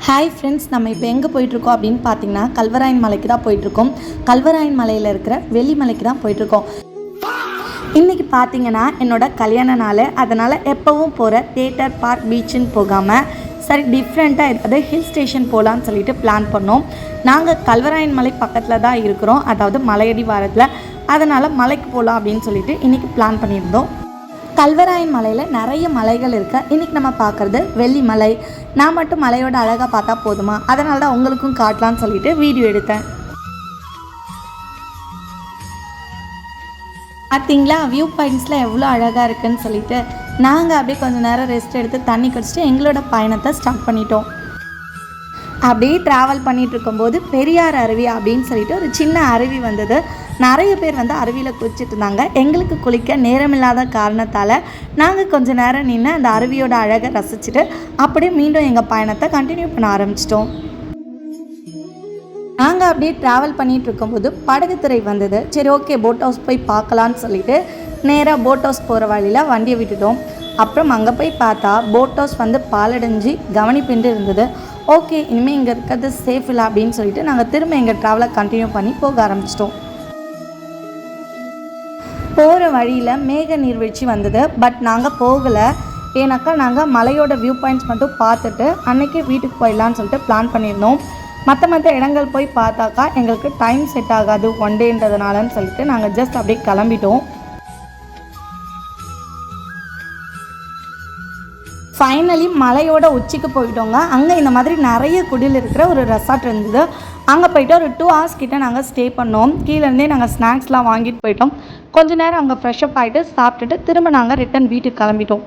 Hi friends, நம்ம இப்போ எங்கே போயிட்டுருக்கோம் அப்படின்னு பார்த்தீங்கன்னா கல்வராயன் மலைக்கு தான் போயிட்டுருக்கோம். கல்வராயன் மலையில் இருக்கிற வெள்ளிமலைக்கு தான் போயிட்டுருக்கோம். இன்றைக்கி பார்த்தீங்கன்னா என்னோட கல்யாண நாள். அதனால் எப்போவும் போகிற தியேட்டர், பார்க், பீச்சுன்னு போகாமல் சரி டிஃப்ரெண்ட்டாக ஏதாவது ஹில் ஸ்டேஷன் போகலான்னு சொல்லிட்டு பிளான் பண்ணோம். நாங்கள் கல்வராயன் மலை பக்கத்தில் தான் இருக்கிறோம், அதாவது மலையடி வாரத்தில். அதனால் மலைக்கு போகலாம் அப்படின்னு சொல்லிட்டு இன்றைக்கி பிளான் பண்ணியிருந்தோம். கல்வராயன் மலையில் நிறைய மலைகள் இருக்குது. இன்றைக்கி நம்ம பார்க்குறது வெள்ளிமலை. நான் மட்டும் மலையோட அழகாக பார்த்தா போதுமா, அதனால தான் உங்களுக்கும் காட்டலான்னு சொல்லிட்டு வீடியோ எடுத்தேன். பார்த்தீங்களா வியூ பாயிண்ட்ஸில் எவ்வளோ அழகாக இருக்குதுன்னு சொல்லிட்டு நாங்கள் அப்படியே கொஞ்சம் நேரம் ரெஸ்ட் எடுத்து தண்ணி குடிச்சிட்டு எங்களோட பயணத்தை ஸ்டார்ட் பண்ணிட்டோம். அப்படியே ட்ராவல் பண்ணிகிட்டு இருக்கும்போது பெரியார் அருவி அப்படின்னு சொல்லிட்டு ஒரு சின்ன அருவி வந்தது. நிறைய பேர் வந்து அருவியில் குளிச்சுட்டு இருந்தாங்க. எங்களுக்கு குளிக்க நேரமில்லாத காரணத்தால் நாங்கள் கொஞ்சம் நேரம் நின்று அந்த அருவியோட அழகை ரசிச்சுட்டு அப்படியே மீண்டும் எங்கள் பயணத்தை கண்டினியூ பண்ண ஆரம்பிச்சிட்டோம். நாங்கள் அப்படியே ட்ராவல் பண்ணிகிட்டு இருக்கும்போது படகுத்துறை வந்தது. சரி ஓகே, போட் ஹவுஸ் போய் பார்க்கலான்னு சொல்லிட்டு நேராக போட் ஹவுஸ் போகிற வழியில் வண்டியை விட்டுட்டோம். அப்புறம் அங்கே போய் பார்த்தா போட் ஹவுஸ் வந்து பாலடைஞ்சு கவனிப்பின்றி இருந்தது. ஓகே, இனிமேல் இங்கே இருக்கிறது சேஃப் இல்லை அப்படின்னு சொல்லிட்டு நாங்கள் திரும்ப எங்கள் ட்ராவலை கண்டினியூ பண்ணி போக ஆரம்பிச்சிட்டோம். போகிற வழியில் மேக நீர்வீழ்ச்சி வந்தது. பட் நாங்கள் போகலை. ஏன்னாக்கா நாங்கள் மலையோட வியூ பாயிண்ட்ஸ் மட்டும் பார்த்துட்டு அன்றைக்கி வீட்டுக்கு போயிடலான்னு சொல்லிட்டு பிளான் பண்ணியிருந்தோம். மற்ற இடங்கள் போய் பார்த்தாக்கா எங்களுக்கு டைம் செட் ஆகாது ஒன் டேன்றதுனாலன்னு சொல்லிட்டு நாங்கள் ஜஸ்ட் அப்படியே கிளம்பிட்டோம். ஃபைனலி மலையோட உச்சிக்கு போயிட்டோங்க. அங்கே இந்த மாதிரி நிறைய குடில் இருக்கிற ஒரு ரெசார்ட் இருந்தது. அங்கே போய்ட்டு ஒரு 2 hours கிட்டே நாங்கள் ஸ்டே பண்ணோம். கீழேருந்தே நாங்கள் ஸ்நாக்ஸ்லாம் வாங்கிட்டு போயிட்டோம். கொஞ்ச நேரம் அங்கே ஃப்ரெஷ்அப் ஆகிட்டு சாப்பிட்டுட்டு திரும்ப நாங்கள் ரிட்டன் வீட்டுக்கு கிளம்பிட்டோம்.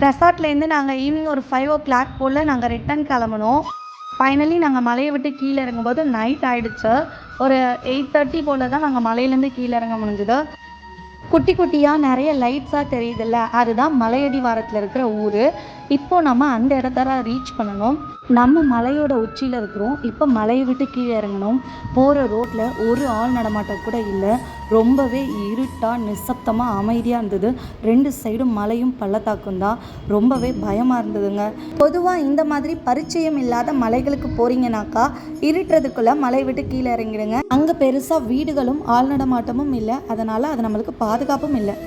ரெசார்ட்லேருந்து நாங்கள் ஈவினிங் ஒரு 5 o'clock போல் நாங்கள் ரிட்டன் கிளம்புனோம். ஃபைனலி நாங்கள் மலையை விட்டு கீழே இறங்கும்போது நைட் ஆகிடுச்சு. ஒரு 8:30 போல் தான் நாங்கள் மலையிலேருந்து கீழே இறங்க முடிஞ்சுது. குட்டி குட்டியாக நிறைய லைட்ஸாக தெரியுதுல்ல, அதுதான் மலையடி வாரத்தில் இருக்கிற ஊர். இப்போது நம்ம அந்த இடத்த ரீச் பண்ணணும். நம்ம மலையோட உச்சியில் இருக்கிறோம். இப்போ மலையை விட்டு கீழே இறங்கணும். போகிற ரோட்டில் ஒரு ஆள் நடமாட்டம் கூட இல்லை. ரொம்பவே இருட்டாக நிசப்தமாக அமைதியாக இருந்தது. 2 சைடும் மலையும் பள்ளத்தாக்கும் தான். ரொம்பவே பயமாக இருந்ததுங்க. பொதுவாக இந்த மாதிரி பரிச்சயம் இல்லாத மலைகளுக்கு போகிறீங்கனாக்கா இருட்டுறதுக்குள்ளே மலை விட்டு கீழே இறங்கிடுங்க. அங்கே பெருசாக வீடுகளும் ஆள் நடமாட்டமும் இல்லை. அதனால் அது நம்மளுக்கு பாதுகாப்பும் இல்லை.